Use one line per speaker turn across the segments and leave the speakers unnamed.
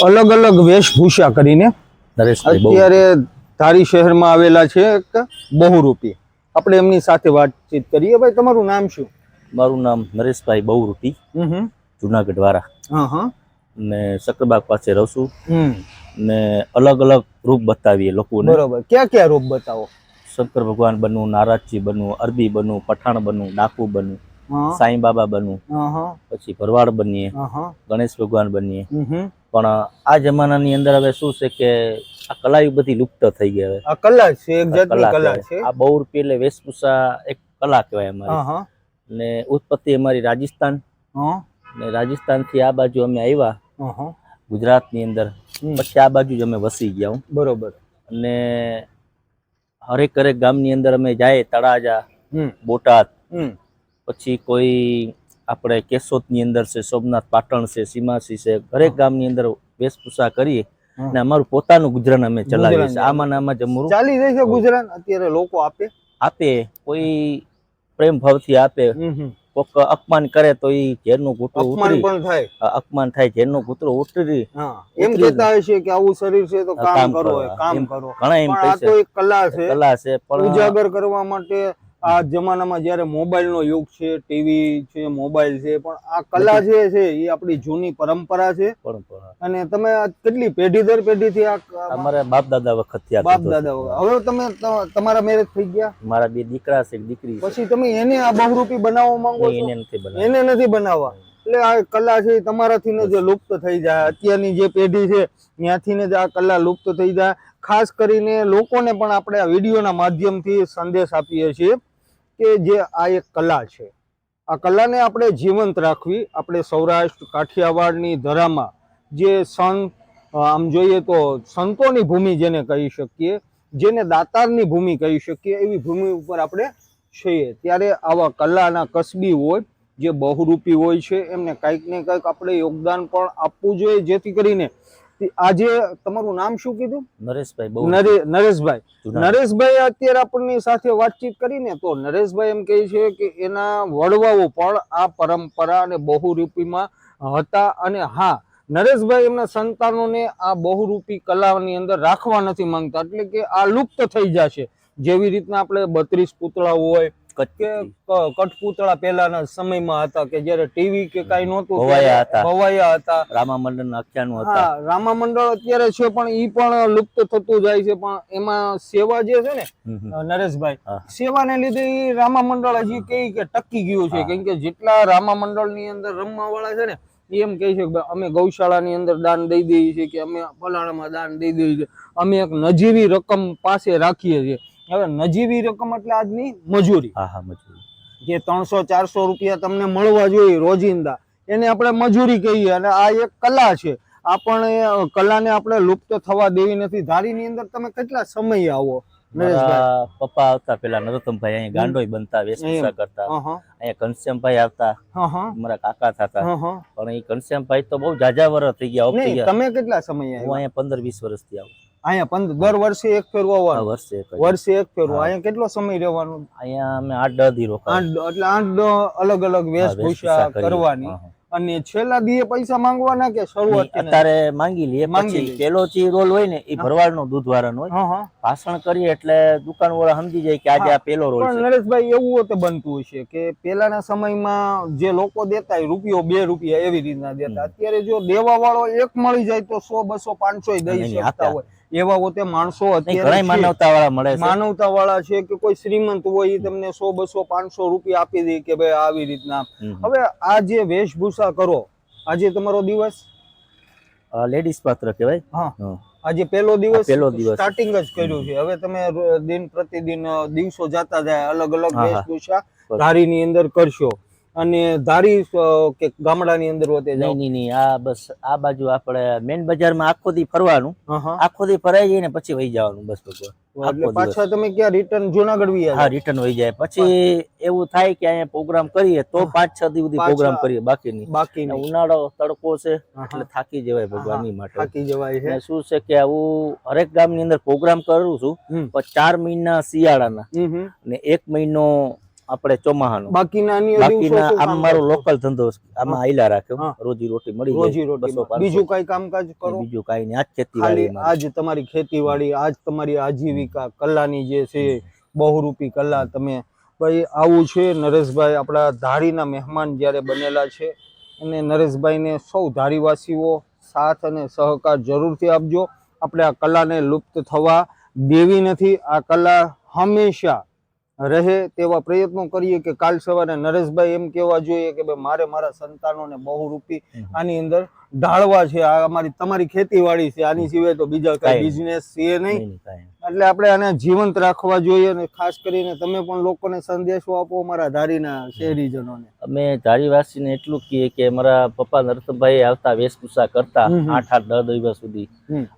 અલગ અલગ વેશભૂષા કરીને અત્યારે ધારી શહેરમાં આવેલા છે એક બહુરૂપી. આપણે એમની સાથે વાતચીત કરીએ. ભાઈ, તમારું નામ શું?
મારું નામ નરેશભાઈ બહુરૂપી, જુનાગઢ વાળા, ને સકરબાગ પાસે રહું છું. ને અલગ અલગ રૂપ બતાવીએ લોકોને.
બરોબર. ક્યાં ક્યાં રૂપ બતાવો?
શંકર ભગવાન બનવું, નારાજજી બનવું, અરબી બનવું, પઠાણ બનવું, ડાકુ બનવું, સાંઈ બાબા બનવું, પછી ભરવાડ બનીએ, ગણેશ ભગવાન બનીએ. પણ આ જમાનાની અંદર હવે શું છે કે આ કલા બધી લુપ્ત થઈ ગઈ. હવે
આ કલા છે, એક જાતની કલા છે.
આ બહુરૂપી એટલે વેશભૂષા એક કલા કહેવાય અમારી. ને ઉત્પત્તિ અમારી રાજસ્થાન, ને રાજસ્થાન થી આ બાજુ અમે આવ્યા ગુજરાત ની અંદર. પછી આ બાજુ જ અમે વસી ગયા.
બરોબર.
અને હરેક ગામની અંદર અમે જાય, તળાજા, બોટાદ, પછી કોઈ આપણે કેશોદ ની અંદર છે, સોમનાથ પાટણ છે, સીમાસી છે, હરેક ગામની અંદર વેશભૂષા કરીએ ને અમારું પોતાનું ગુજરાન અમે ચલાવીએ છીએ. આમાં આમાં જમવું
ચાલી જાય છે ગુજરાન. અત્યારે લોકો આપે
કોઈ પ્રેમ ભાવથી આપે, કોક અપમાન કરે તો ઈ ઝેરનું ઘૂંટડું ઉતરી અપમાન થાય, ઝેરનું ઘૂંટડું ઉતરી
એમ કહેતા હશે કે આવું શરીર છે તો કામ કરો, કામ કરો.
ઘણા એમ કહે છે.
આ તો એક કલા છે,
કલા છે. પણ
ઉજાગર કરવા માટે આ જમાનામાં જ્યારે મોબાઈલ નો યુગ છે, ટીવી છે, મોબાઈલ છે, પણ આ કલા જે છે એ આપણી જૂની પરંપરા છે. અને તમે કેટલી પેઢી દર પેઢી થી
અમારા બાપ દાદા વખત થી
બાપ દાદા. હવે તમે તમારા મેરેજ થઈ ગયા?
મારા બે દીકરા છે, એક દીકરી.
પછી તમે એને આ બહુરૂપી બનાવવા માંગો છો? એને નથી બનાવવા. એટલે આ કલા છે તમારાથી ને જે લુપ્ત થઈ જાય, અત્યારની જે પેઢી છે ત્યાંથી ને જ આ કલા લુપ્ત થઈ જાય. ખાસ કરીને લોકોને પણ આપણે આ વિડીયોના માધ્યમથી સંદેશ આપીએ છીએ કે જે આ એક કલા છે, આ કલાને આપણે જીવંત રાખવી. આપણે સૌરાષ્ટ્ર કાઠિયાવાડની ધરામાં જે સંત, આમ જોઈએ તો સંતોની ભૂમિ જેને કહી શકીએ, જેને દાતારની ભૂમિ કહી શકીએ, એવી ભૂમિ ઉપર આપણે છીએ. ત્યારે આવા કલાના કસબી હોય, જે બહુરૂપી હોય છે, એમને કંઈક ને કંઈક આપણે યોગદાન પણ આપવું જોઈએ, જેથી કરીને આજે તમારું નામ શું કીધું?
નરેશભાઈ.
નરેશભાઈ અત્યારે આપણની સાથે વાતચીત કરીને તો નરેશભાઈ એમ કહે છે કે એના વડવાઓ પણ આ પરંપરા અને બહુરૂપીમાં હતા. અને હા, નરેશભાઈ એમના સંતાનોને આ બહુરૂપી કલાની અંદર રાખવા નથી માંગતા, એટલે કે આ લુપ્ત થઈ જશે. જેવી રીતના આપણે 32 પૂતળા હોય કે કઠપૂતળા પહેલાના સમયમાં હતા કે જયારે ટીવી કે કઈ નહોતું, ભવાયા હતા,
રામા મંડળ આખ્યાનો હતા.
રામા મંડળ અત્યારે છે પણ ઈ પણ લુપ્ત થતું જાય છે. પણ એમાં સેવા જે છે ને નરેશભાઈ, સેવાને લીધે ઈ રામા મંડળ હજી કે ટકી ગયું છે. કેમ કે જેટલા રામા મંડળ ની અંદર રમવા વાળા છે ને એમ કહે છે કે અમે ગૌશાળા ની અંદર દાન દઈ દઈએ છીએ, કે અમે ફલાણામાં દાન દઈ દઈએ છીએ, અમે એક નજીવી રકમ પાસે રાખીએ છીએ. હવે નજીવી રકમ એટલે આજની મજૂરી, જે 300-400 રૂપિયા તમને મળવા જોઈએ રોજિંદા, એને આપણે મજૂરી કહીએ. અને આ એક કલા છે. આ પણ કલાને આપણે લુપ્ત થવા દેવી નથી. ધારીની અંદર તમે કેટલા સમય આવો?
પપ્પા આવતા પેલા નરોત્તમભાઈ, અહીંયા ગાંડોય બનતા, વેશભૂષા કરતા. અહીંયા ઘનશ્યામભાઈ આવતા, મારા કાકા થતા. પણ એ ઘનશ્યામભાઈ તો બહુ જાજા વર્ષ થઈ ગયા.
તમે કેટલા સમય આવ્યા?
હું અહીંયા 15-20 વર્ષથી આવું.
અહીંયા દર વર્ષે એક ફેરવો આવવાનો? વર્ષે એક ફેરવો. અહીંયા કેટલો સમય રહેવાનું?
અહીંયા અમે 8-10 દી રોકાણ.
એટલે 8 અલગ અલગ વેશભૂષા કરવાની. અને છેલ્લા દીએ પૈસા માંગવાના કે શરૂઆત?
અત્યારે માંગી લઈએ. પછી પેલો જે રોલ હોય ને એ ભરવાડ નો દૂધવાળાનો હોય. ભાષણ કરીએ એટલે દુકાન વાળા સમજી જાય કે આજે આ પેલો રોલ છે.
નરેશભાઈ, એવું તો બનતું હશે કે પેલાના સમયમાં જે લોકો દેતા રૂપિયો 2 રૂપિયા એવી રીતના દેતા. અત્યારે જો દેવા વાળો એક મળી જાય તો 100, 200, 500 દઈ શકતા હોય. એવા હોતે માણસો અત્યારે
માનવતા વાળા મળે છે.
માનવતા વાળા છે કે કોઈ શ્રીમંત હોય એ તમને 100, 200, 500 રૂપિયા આપી દે કે ભાઈ આવી રીતના. હવે આ જે વેશભૂષા કરો, આજે તમારો દિવસ
લેડીઝ પાત્ર કહેવાય.
આજે પહેલો દિવસ સ્ટાર્ટિંગ જ કર્યું છે. હવે તમે દિન પ્રતિદિન દિવસો જતા જાય, અલગ અલગ વેશભૂષા ધારીની અંદર કરશો. અને ધારી કે ગામડાની અંદર હોતે જાવ?
નહીં, આ બસ આ બાજુ આપણે મેન બજારમાં આખો દી ફરવાનું, આખો દી ફરાઈ જાય ને પછી વહી જવાનું. બસ
એટલે પાછા તમે ક્યાં રિટર્ન જુનાગઢ વહી
જાવ? રિટર્ન વહી જાય. પછી એવું થાય કે અહીંયા પ્રોગ્રામ કરીએ તો 5-6 દી સુધી પ્રોગ્રામ કરીએ. બાકી ઉનાળો તડકો છે એટલે થાકી જવાય. ભગવાનની માટે
થાકી જવાય છે.
શું છે કે હું હરેક ગામની અંદર પ્રોગ્રામ કરું છું. 4 મહિના શિયાળાના ને 1 મહિનો આપણે ચોમાહાનું.
બાકીના અન્ય દિવસો
બાકીના
શું
આમ
કામ
મારો
કરો?
લોકલ ધંધો છે. આમાં આયલા રાખ્યો,
હા.
રોજી રોટી મળી
રોજી
જાય,
રોટી
200-500.
બીજું કઈ કામકાજ કરો?
બીજું કાંઈ નહીં, આ જ ખેતીવાડી
ખાલી
મારી.
આજ તમારી ખેતીવાડી, આજ તમારી આજીવિકા, કલાની જે છે બહુરૂપી કલા. તમે ભાઈ આવું છે નરેશભાઈ, આપણા ધારીના મહેમાન જ્યારે બનેલા છે, અને નરેશભાઈને સૌ ધારીવાસીઓ સાથ અને સહકાર જરૂરથી આપજો. આપણે આ કલાને લુપ્ત થવા દેવી નથી. આ કલા હંમેશા રહે તેવા પ્રયત્નો કરીએ કે કાલ સવારે નરેશભાઈ એમ કહેવા જોઈએ કે ભાઈ મારે મારા સંતાનોને બહુરૂપી આની અંદર ઢાળવા છે. આ અમારી તમારી ખેતીવાડી છે, આની સિવાય તો બીજા કઈ બિઝનેસ છે નહીં. એટલે આપણે આને જીવંત રાખવા જોઈએ. અને ખાસ કરીને તમે પણ લોકોને સંદેશો આપો, અમારા ધારીના શહેરીજનોને.
અમે ધારીવાસીને એટલું કહીએ કે અમારા પપ્પા નરસમભાઈ આવતા વેશભૂષા કરતા 8-10 દિવસ સુધી,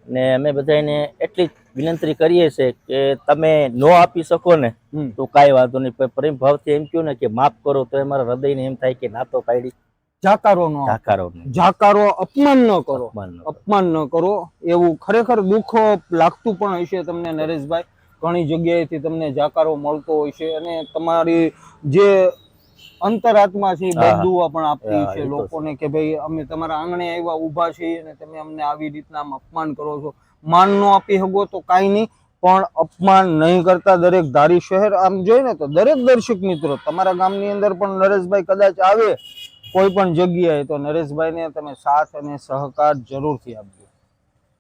અને અમે બધાને એટલી વિનંતી કરીએ છીએ કે તમે નો આપી શકો ને તો કાંઈ વાંધો નહીં, પણ પ્રેમ ભાવથી એમ કહ્યું ને કે માફ કરો, તો અમારા હૃદયને એમ થાય કે ના તો પાડી.
જાકારો નો, જાકારો, અપમાન ન કરો, અપમાન ન કરો. એવું ખરેખર દુઃખ લાગતું પણ હશે તમને નરેશભાઈ, ઘણી જગ્યાએથી તમને જાકારો મળતો હોય છે, અને તમારી જે અંતરાત્મા છે બદુઆ પણ આપતી છે લોકોને કે ભાઈ અમે તમારા આંગણે આવ્યા ઊભા છીએ અને તમે અમને આવી રીતના અપમાન કરો છો. માન ન આપી શકો તો કાંઈ નહીં, પણ અપમાન નહીં કરતા. દરેક ધારી શહેર આમ જોઈએ ને તો દરેક દર્શક મિત્રો તમારા ગામની અંદર પણ નરેશભાઈ કદાચ આવે કોઈ પણ જગ્યાએ, તો નરેશભાઈને તમે સાથ અને સહકાર જરૂરથી આપજો.